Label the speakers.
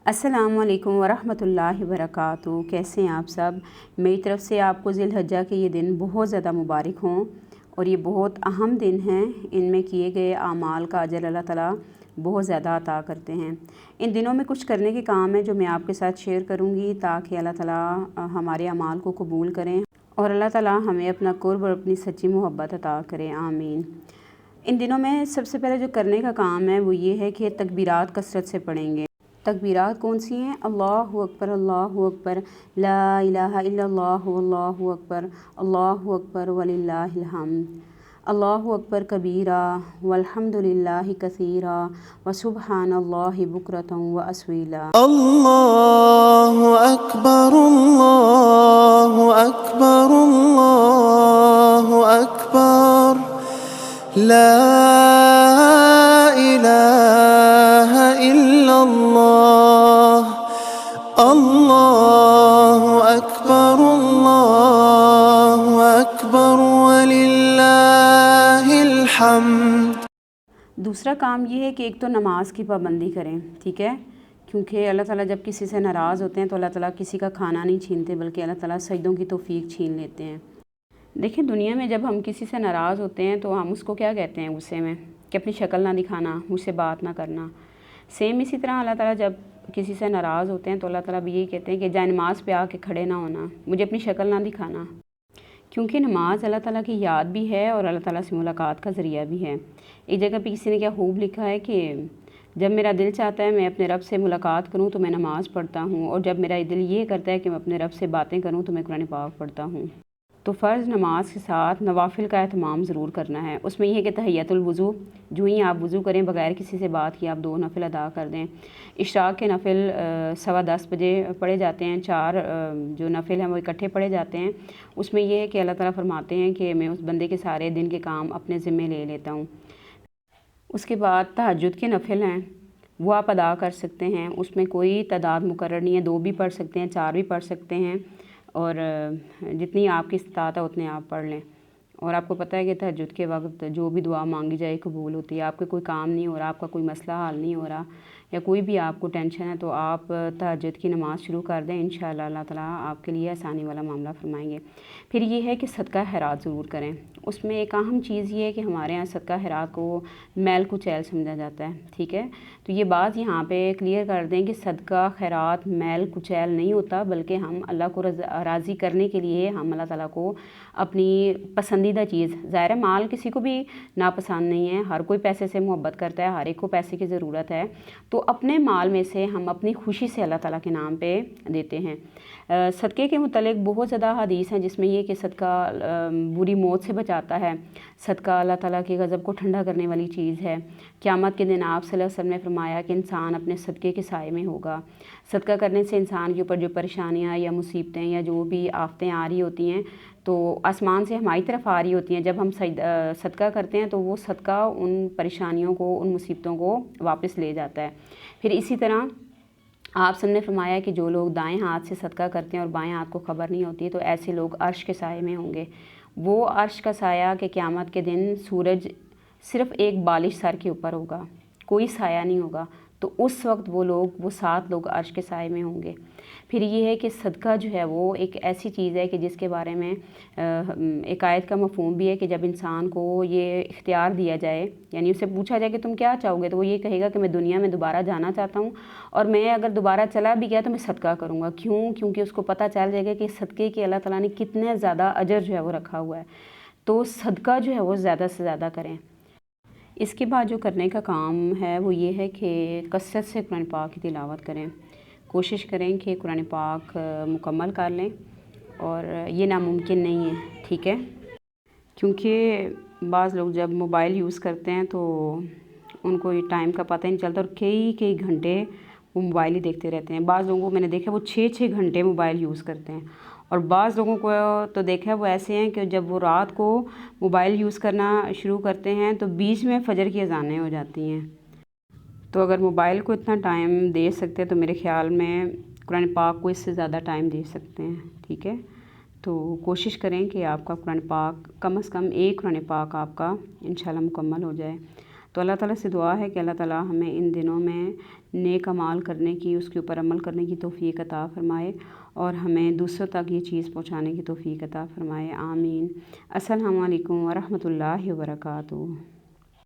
Speaker 1: السلام علیکم ورحمۃ اللہ وبرکاتہ۔ کیسے ہیں آپ سب؟ میری طرف سے آپ کو ذی الحجہ کے یہ دن بہت زیادہ مبارک ہوں، اور یہ بہت اہم دن ہیں۔ ان میں کیے گئے اعمال کا اجر اللہ تعالیٰ بہت زیادہ عطا کرتے ہیں۔ ان دنوں میں کچھ کرنے کے کام ہیں جو میں آپ کے ساتھ شیئر کروں گی، تاکہ اللہ تعالیٰ ہمارے اعمال کو قبول کریں اور اللہ تعالیٰ ہمیں اپنا قرب اور اپنی سچی محبت عطا کریں، آمین۔ ان دنوں میں سب سے پہلے جو کرنے کا کام ہے وہ یہ ہے کہ تکبیرات کثرت سے پڑھیں گے۔ تکبیرات کون سی ہیں؟ اللہ اکبر، اللہ اکبر، لا الہ الا اللہ، اللہ اکبر، اللہ اکبر وللہ الحمد، اللہ اکبر کبیرہ والحمد للہ کثیرہ وسبحان اللہ بکرۃ واسیلا۔
Speaker 2: اللہ اکبر، اللہ اکبر، اللہ اکبر، لا الہ الا اللہ، اللہ اکبر، اللہ اکبر وللہ الحمد۔
Speaker 1: دوسرا کام یہ ہے کہ ایک تو نماز کی پابندی کریں، ٹھیک ہے، کیونکہ اللہ تعالیٰ جب کسی سے ناراض ہوتے ہیں تو اللہ تعالیٰ کسی کا کھانا نہیں چھینتے، بلکہ اللہ تعالیٰ سجدوں کی توفیق چھین لیتے ہیں۔ دیکھیں، دنیا میں جب ہم کسی سے ناراض ہوتے ہیں تو ہم اس کو کیا کہتے ہیں غصے میں، کہ اپنی شکل نہ دکھانا، مجھ سے بات نہ کرنا۔ سیم اسی طرح اللہ تعالیٰ جب کسی سے ناراض ہوتے ہیں تو اللہ تعالیٰ بھی یہی کہتے ہیں کہ جائے نماز پہ آ کے کھڑے نہ ہونا، مجھے اپنی شکل نہ دکھانا، کیونکہ نماز اللہ تعالیٰ کی یاد بھی ہے اور اللہ تعالیٰ سے ملاقات کا ذریعہ بھی ہے۔ ایک جگہ پہ کسی نے کیا خوب لکھا ہے کہ جب میرا دل چاہتا ہے میں اپنے رب سے ملاقات کروں تو میں نماز پڑھتا ہوں، اور جب میرا دل یہ کرتا ہے کہ میں اپنے رب سے باتیں کروں تو میں قرآن پاک پڑھتا ہوں۔ تو فرض نماز کے ساتھ نوافل کا اہتمام ضرور کرنا ہے۔ اس میں یہ ہے کہ تحیۃ الوضو، جو ہی آپ وضو کریں بغیر کسی سے بات کیے آپ 2 نفل ادا کر دیں۔ اشراق کے نفل 10:15 بجے پڑھے جاتے ہیں، 4 جو نفل ہیں وہ اکٹھے پڑھے جاتے ہیں۔ اس میں یہ ہے کہ اللہ تعالیٰ فرماتے ہیں کہ میں اس بندے کے سارے دن کے کام اپنے ذمے لے لیتا ہوں۔ اس کے بعد تہجد کے نفل ہیں، وہ آپ ادا کر سکتے ہیں۔ اس میں کوئی تعداد مقرر نہیں ہے، 2 بھی پڑھ سکتے ہیں، 4 بھی پڑھ سکتے ہیں، اور جتنی آپ کی استطاعت ہے اتنے آپ پڑھ لیں۔ اور آپ کو پتہ ہے کہ تہجد کے وقت جو بھی دعا مانگی جائے قبول ہوتی ہے۔ آپ کے کوئی کام نہیں ہو رہا، آپ کا کوئی مسئلہ حل نہیں ہو رہا، یا کوئی بھی آپ کو ٹینشن ہے، تو آپ تہجد کی نماز شروع کر دیں، انشاءاللہ اللہ تعالیٰ آپ کے لیے آسانی والا معاملہ فرمائیں گے۔ پھر یہ ہے کہ صدقہ خیرات ضرور کریں۔ اس میں ایک اہم چیز یہ ہے کہ ہمارے یہاں صدقہ خیرات کو میل کچیل سمجھا جاتا ہے، ٹھیک ہے، تو یہ بات یہاں پہ کلیئر کر دیں کہ صدقہ خیرات میل کچیل نہیں ہوتا، بلکہ ہم اللہ کو راضی کرنے کے لیے ہم اللہ تعالیٰ کو اپنی پسندیدہ چیز، ظاہر ہے مال کسی کو بھی ناپسند نہیں ہے، ہر کوئی پیسے سے محبت کرتا ہے، ہر ایک کو پیسے کی ضرورت ہے، تو اپنے مال میں سے ہم اپنی خوشی سے اللہ تعالیٰ کے نام پہ دیتے ہیں۔ صدقے کے متعلق بہت زیادہ حدیث ہیں، جس میں یہ کہ صدقہ بری موت سے بچاتا ہے، صدقہ اللہ تعالیٰ کی غضب کو ٹھنڈا کرنے والی چیز ہے۔ قیامت کے دن آپ صلی اللہ علیہ وسلم نے فرمایا کہ انسان اپنے صدقے کے سائے میں ہوگا۔ صدقہ کرنے سے انسان کے اوپر جو پریشانیاں یا مصیبتیں یا جو بھی آفتیں آ رہی ہوتی ہیں تو آسمان سے ہماری طرف آ رہی ہوتی ہیں، جب ہم صدقہ کرتے ہیں تو وہ صدقہ ان پریشانیوں کو، ان مصیبتوں کو واپس لے جاتا ہے۔ پھر اسی طرح آپ سب نے فرمایا کہ جو لوگ دائیں ہاتھ سے صدقہ کرتے ہیں اور بائیں ہاتھ کو خبر نہیں ہوتی ہے تو ایسے لوگ عرش کے سائے میں ہوں گے۔ وہ عرش کا سایہ کہ قیامت کے دن سورج صرف ایک بالش سر کے اوپر ہوگا، کوئی سایہ نہیں ہوگا، تو اس وقت وہ 7 لوگ عرش کے سائے میں ہوں گے۔ پھر یہ ہے کہ صدقہ جو ہے وہ ایک ایسی چیز ہے کہ جس کے بارے میں ایک آیت کا مفہوم بھی ہے کہ جب انسان کو یہ اختیار دیا جائے، یعنی اسے پوچھا جائے کہ تم کیا چاہو گے، تو وہ یہ کہے گا کہ میں دنیا میں دوبارہ جانا چاہتا ہوں، اور میں اگر دوبارہ چلا بھی گیا تو میں صدقہ کروں گا۔ کیوں؟ کیونکہ اس کو پتہ چل جائے گا کہ صدقے کے اللہ تعالیٰ نے کتنے زیادہ اجر جو ہے وہ رکھا ہوا ہے، تو صدقہ جو ہے وہ زیادہ سے زیادہ کریں۔ اس کے بعد جو کرنے کا کام ہے وہ یہ ہے کہ کثرت سے قرآن پاک کی تلاوت کریں۔ کوشش کریں کہ قرآن پاک مکمل کر لیں، اور یہ ناممکن نہیں ہے، ٹھیک ہے، کیونکہ بعض لوگ جب موبائل یوز کرتے ہیں تو ان کو یہ ٹائم کا پتہ ہی نہیں چلتا، اور کئی گھنٹے وہ موبائل ہی دیکھتے رہتے ہیں۔ بعض لوگوں کو میں نے دیکھا وہ 6 گھنٹے موبائل یوز کرتے ہیں، اور بعض لوگوں کو تو دیکھا وہ ایسے ہیں کہ جب وہ رات کو موبائل یوز کرنا شروع کرتے ہیں تو بیچ میں فجر کی اذانیں ہو جاتی ہیں۔ تو اگر موبائل کو اتنا ٹائم دے سکتے تو میرے خیال میں قرآن پاک کو اس سے زیادہ ٹائم دے سکتے ہیں، ٹھیک ہے۔ تو کوشش کریں کہ آپ کا قرآن پاک کم از کم ایک قرآن پاک آپ کا انشاءاللہ مکمل ہو جائے۔ تو اللہ تعالیٰ سے دعا ہے کہ اللہ تعالیٰ ہمیں ان دنوں میں نیک اعمال کرنے کی، اس کے اوپر عمل کرنے کی توفیق عطا فرمائے اور ہمیں دوسروں تک یہ چیز پہنچانے کی توفیق عطا فرمائے، آمین۔ السلام علیکم ورحمۃ اللہ وبرکاتہ۔